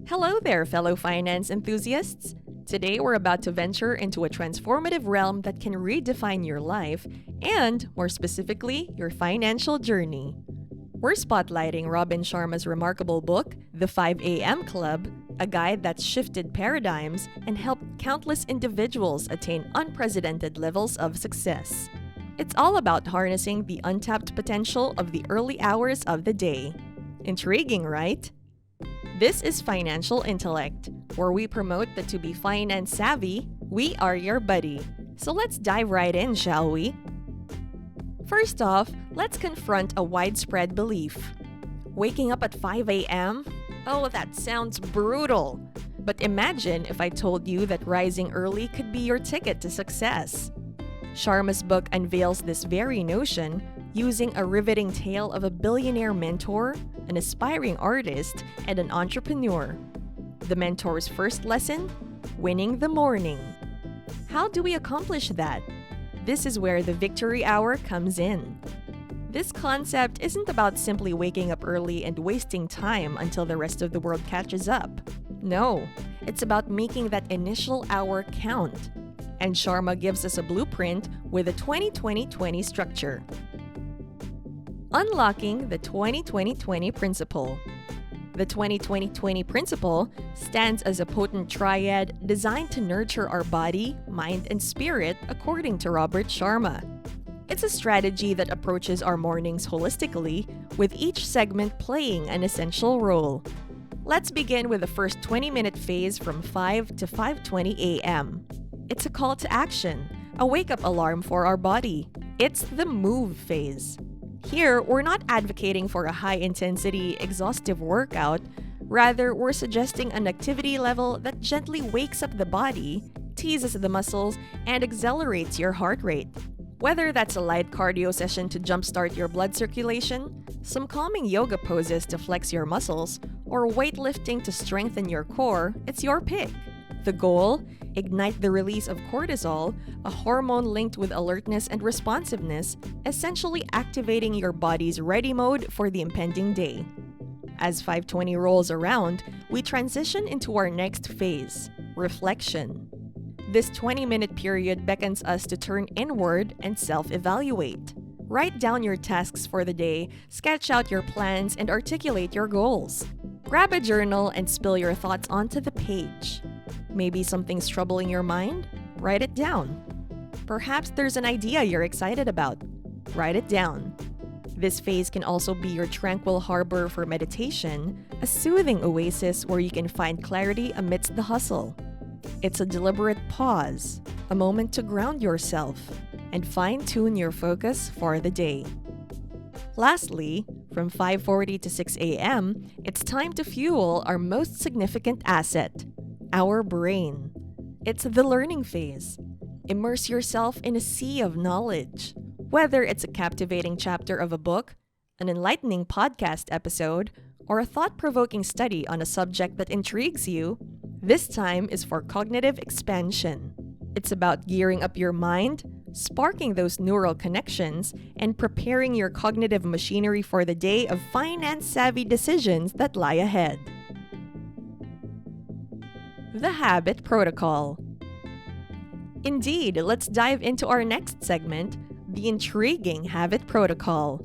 Hello there, fellow finance enthusiasts! Today we're about to venture into a transformative realm that can redefine your life and, more specifically, your financial journey. We're spotlighting Robin Sharma's remarkable book, The 5 a.m. Club, a guide that's shifted paradigms and helped countless individuals attain unprecedented levels of success. It's all about harnessing the untapped potential of the early hours of the day. Intriguing, right? This is Financial Intellect, where we promote that to be finance savvy, we are your buddy. So let's dive right in, shall we? First off, let's confront a widespread belief. Waking up at 5 a.m.? Oh, that sounds brutal. But imagine if I told you that rising early could be your ticket to success. Sharma's book unveils this very notion using a riveting tale of a billionaire mentor, an aspiring artist, and an entrepreneur. The mentor's first lesson? Winning the morning. How do we accomplish that? This is where the victory hour comes in. This concept isn't about simply waking up early and wasting time until the rest of the world catches up. No, it's about making that initial hour count. And Sharma gives us a blueprint with a 20-20-20 structure. Unlocking the 20-20-20 principle. The 20-20-20 principle stands as a potent triad designed to nurture our body, mind, and spirit according to Robert Sharma. It's a strategy that approaches our mornings holistically, with each segment playing an essential role. Let's begin with the first 20-minute phase from 5 to 5:20 a.m. It's a call to action, a wake-up alarm for our body. It's the move phase. Here, we're not advocating for a high-intensity, exhaustive workout. Rather, we're suggesting an activity level that gently wakes up the body, teases the muscles, and accelerates your heart rate. Whether that's a light cardio session to jumpstart your blood circulation, some calming yoga poses to flex your muscles, or weightlifting to strengthen your core, it's your pick. The goal? Ignite the release of cortisol, a hormone linked with alertness and responsiveness, essentially activating your body's ready mode for the impending day. As 5:20 rolls around, we transition into our next phase, reflection. This 20-minute period beckons us to turn inward and self-evaluate. Write down your tasks for the day, sketch out your plans, and articulate your goals. Grab a journal and spill your thoughts onto the page. Maybe something's troubling your mind? Write it down. Perhaps there's an idea you're excited about. Write it down. This phase can also be your tranquil harbor for meditation, a soothing oasis where you can find clarity amidst the hustle. It's a deliberate pause, a moment to ground yourself and fine-tune your focus for the day. Lastly, from 5:40 to 6 a.m., it's time to fuel our most significant asset, our brain. It's the learning phase. Immerse yourself in a sea of knowledge. Whether it's a captivating chapter of a book, an enlightening podcast episode, or a thought-provoking study on a subject that intrigues you, this time is for cognitive expansion. It's about gearing up your mind, sparking those neural connections, and preparing your cognitive machinery for the day of finance-savvy decisions that lie ahead. The Habit Protocol. Indeed, let's dive into our next segment, the intriguing Habit Protocol.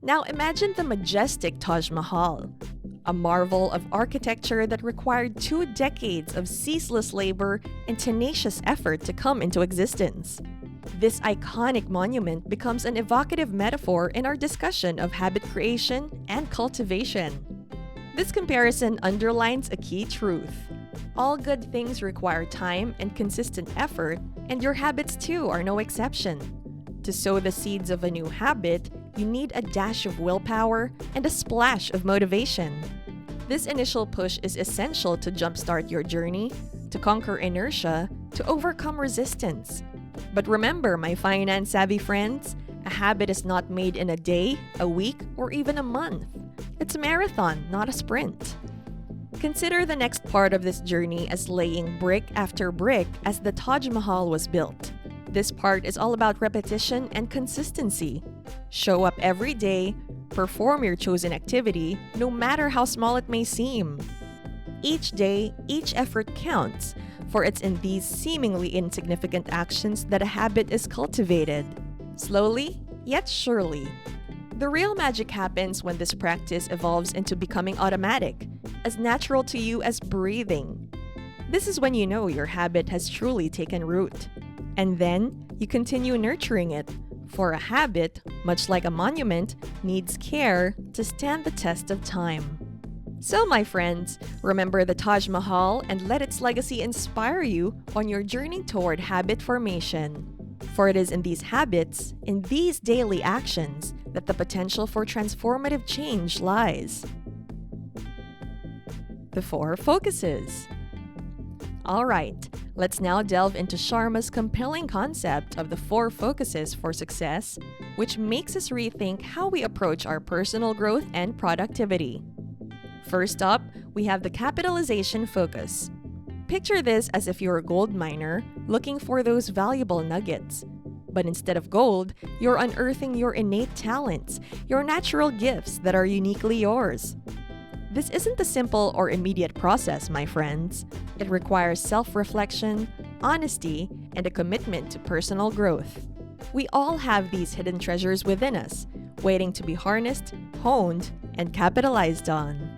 Now imagine the majestic Taj Mahal, a marvel of architecture that required 2 decades of ceaseless labor and tenacious effort to come into existence. This iconic monument becomes an evocative metaphor in our discussion of habit creation and cultivation. This comparison underlines a key truth. All good things require time and consistent effort, and your habits too are no exception. To sow the seeds of a new habit, you need a dash of willpower and a splash of motivation. This initial push is essential to jumpstart your journey, to conquer inertia, to overcome resistance. But remember, my finance-savvy friends, a habit is not made in a day, a week, or even a month. It's a marathon, not a sprint. Consider the next part of this journey as laying brick after brick as the Taj Mahal was built. This part is all about repetition and consistency. Show up every day, perform your chosen activity, no matter how small it may seem. Each day, each effort counts, for it's in these seemingly insignificant actions that a habit is cultivated. Slowly, yet surely. The real magic happens when this practice evolves into becoming automatic, as natural to you as breathing. This is when you know your habit has truly taken root. And then, you continue nurturing it, for a habit, much like a monument, needs care to stand the test of time. So, my friends, remember the Taj Mahal and let its legacy inspire you on your journey toward habit formation. For it is in these habits, in these daily actions, that the potential for transformative change lies. The 4 focuses. Alright, let's now delve into Sharma's compelling concept of the 4 focuses for success, which makes us rethink how we approach our personal growth and productivity. First up, we have the capitalization focus. Picture this as if you're a gold miner looking for those valuable nuggets. But instead of gold, you're unearthing your innate talents, your natural gifts that are uniquely yours. This isn't a simple or immediate process, my friends. It requires self-reflection, honesty, and a commitment to personal growth. We all have these hidden treasures within us, waiting to be harnessed, honed, and capitalized on.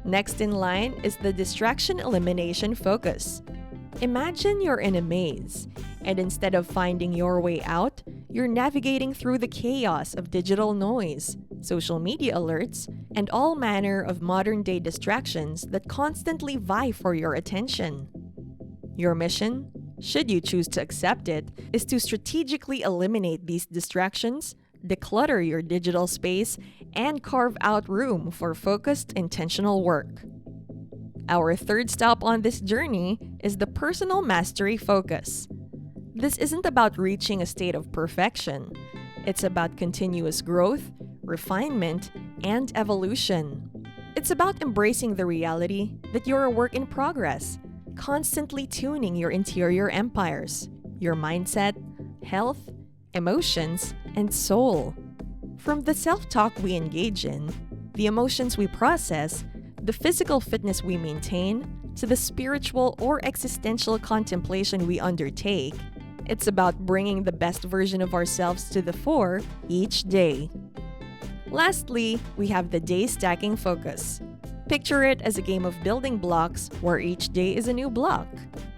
Next in line is the distraction elimination focus. Imagine you're in a maze, and instead of finding your way out, you're navigating through the chaos of digital noise, social media alerts, and all manner of modern-day distractions that constantly vie for your attention. Your mission, should you choose to accept it, is to strategically eliminate these distractions, declutter your digital space, and carve out room for focused, intentional work. Our third stop on this journey is the personal mastery focus. This isn't about reaching a state of perfection. It's about continuous growth, refinement, and evolution. It's about embracing the reality that you're a work in progress, constantly tuning your interior empires, your mindset, health, emotions, and soul. From the self-talk we engage in, the emotions we process, the physical fitness we maintain, to the spiritual or existential contemplation we undertake, it's about bringing the best version of ourselves to the fore each day. Lastly, we have the day stacking focus. Picture it as a game of building blocks where each day is a new block,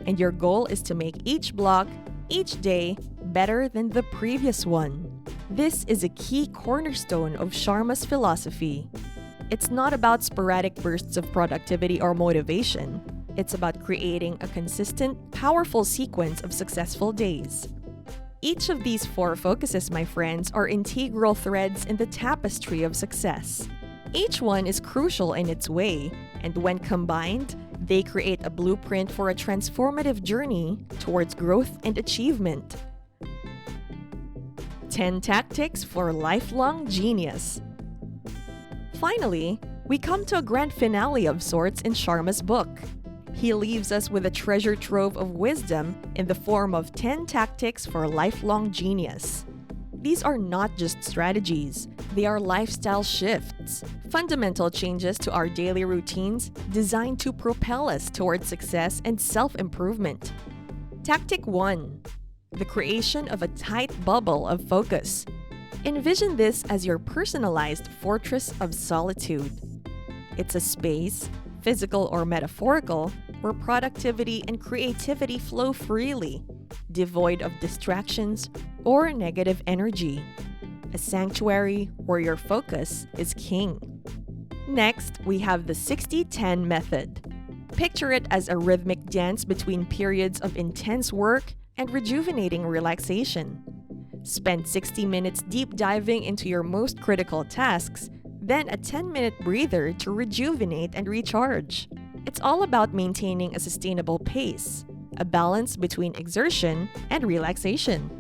and your goal is to make each block, each day, better than the previous one. This is a key cornerstone of Sharma's philosophy. It's not about sporadic bursts of productivity or motivation. It's about creating a consistent, powerful sequence of successful days. Each of these 4 focuses, my friends, are integral threads in the tapestry of success. Each one is crucial in its way, and when combined, they create a blueprint for a transformative journey towards growth and achievement. 10 Tactics for Lifelong Genius. Finally, we come to a grand finale of sorts in Sharma's book. He leaves us with a treasure trove of wisdom in the form of 10 tactics for lifelong genius. These are not just strategies, they are lifestyle shifts, fundamental changes to our daily routines designed to propel us towards success and self-improvement. Tactic 1. The creation of a tight bubble of focus. Envision this as your personalized fortress of solitude. It's a space, physical or metaphorical, where productivity and creativity flow freely, devoid of distractions or negative energy. A sanctuary where your focus is king. Next, we have the 60-10 method. Picture it as a rhythmic dance between periods of intense work and rejuvenating relaxation. Spend 60 minutes deep diving into your most critical tasks, then a 10-minute breather to rejuvenate and recharge. It's all about maintaining a sustainable pace, a balance between exertion and relaxation.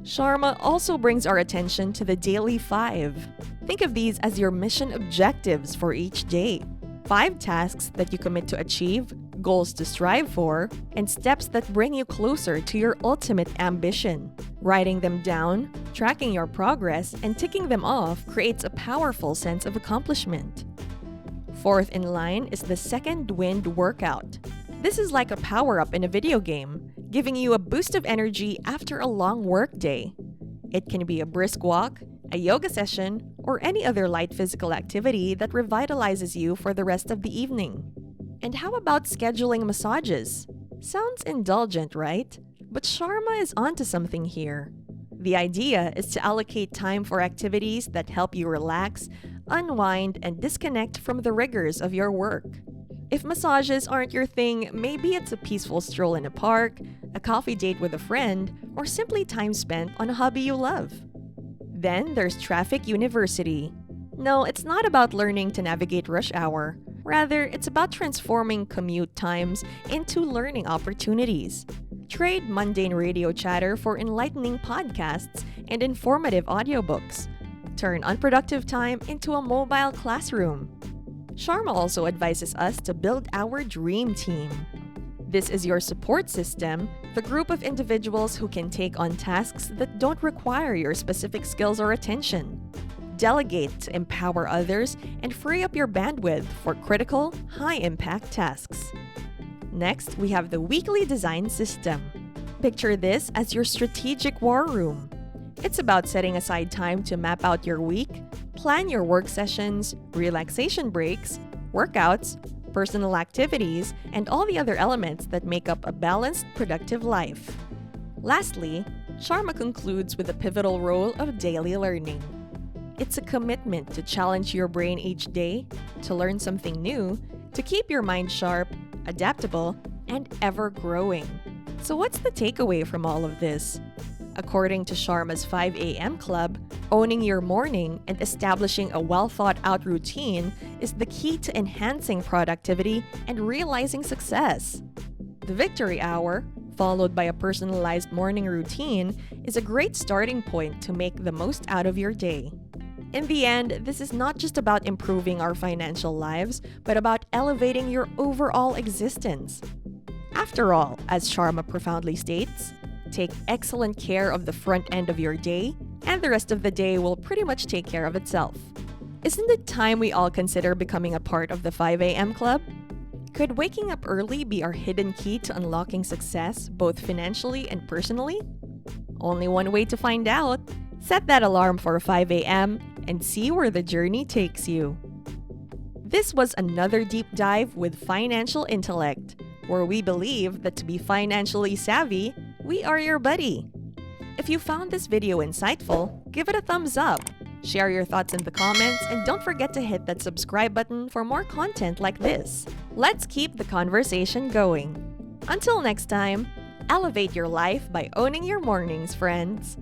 Sharma also brings our attention to the daily 5. Think of these as your mission objectives for each day. 5 tasks that you commit to achieve, goals to strive for, and steps that bring you closer to your ultimate ambition. Writing them down, tracking your progress, and ticking them off creates a powerful sense of accomplishment. Fourth in line is the second wind workout. This is like a power-up in a video game, giving you a boost of energy after a long work day. It can be a brisk walk, a yoga session, or any other light physical activity that revitalizes you for the rest of the evening. And how about scheduling massages? Sounds indulgent, right? But Sharma is onto something here. The idea is to allocate time for activities that help you relax, unwind, and disconnect from the rigors of your work. If massages aren't your thing, maybe it's a peaceful stroll in a park, a coffee date with a friend, or simply time spent on a hobby you love. Then there's Traffic University. No, it's not about learning to navigate rush hour. Rather, it's about transforming commute times into learning opportunities. Trade mundane radio chatter for enlightening podcasts and informative audiobooks. Turn unproductive time into a mobile classroom. Sharma also advises us to build our dream team. This is your support system, the group of individuals who can take on tasks that don't require your specific skills or attention. Delegate to empower others and free up your bandwidth for critical, high-impact tasks. Next, we have the weekly design system. Picture this as your strategic war room. It's about setting aside time to map out your week, plan your work sessions, relaxation breaks, workouts, personal activities, and all the other elements that make up a balanced, productive life. Lastly, Sharma concludes with the pivotal role of daily learning. It's a commitment to challenge your brain each day, to learn something new, to keep your mind sharp, adaptable, and ever-growing. So what's the takeaway from all of this? According to Sharma's 5 a.m. Club, owning your morning and establishing a well-thought-out routine is the key to enhancing productivity and realizing success. The Victory Hour, followed by a personalized morning routine, is a great starting point to make the most out of your day. In the end, this is not just about improving our financial lives, but about elevating your overall existence. After all, as Sharma profoundly states, take excellent care of the front end of your day, and the rest of the day will pretty much take care of itself. Isn't it time we all consider becoming a part of the 5 a.m. Club? Could waking up early be our hidden key to unlocking success, both financially and personally? Only one way to find out. Set that alarm for 5 a.m. and see where the journey takes you. This was another deep dive with Financial Intellect, where we believe that to be financially savvy, we are your buddy. If you found this video insightful, give it a thumbs up, share your thoughts in the comments, and don't forget to hit that subscribe button for more content like this. Let's keep the conversation going. Until next time, elevate your life by owning your mornings, friends.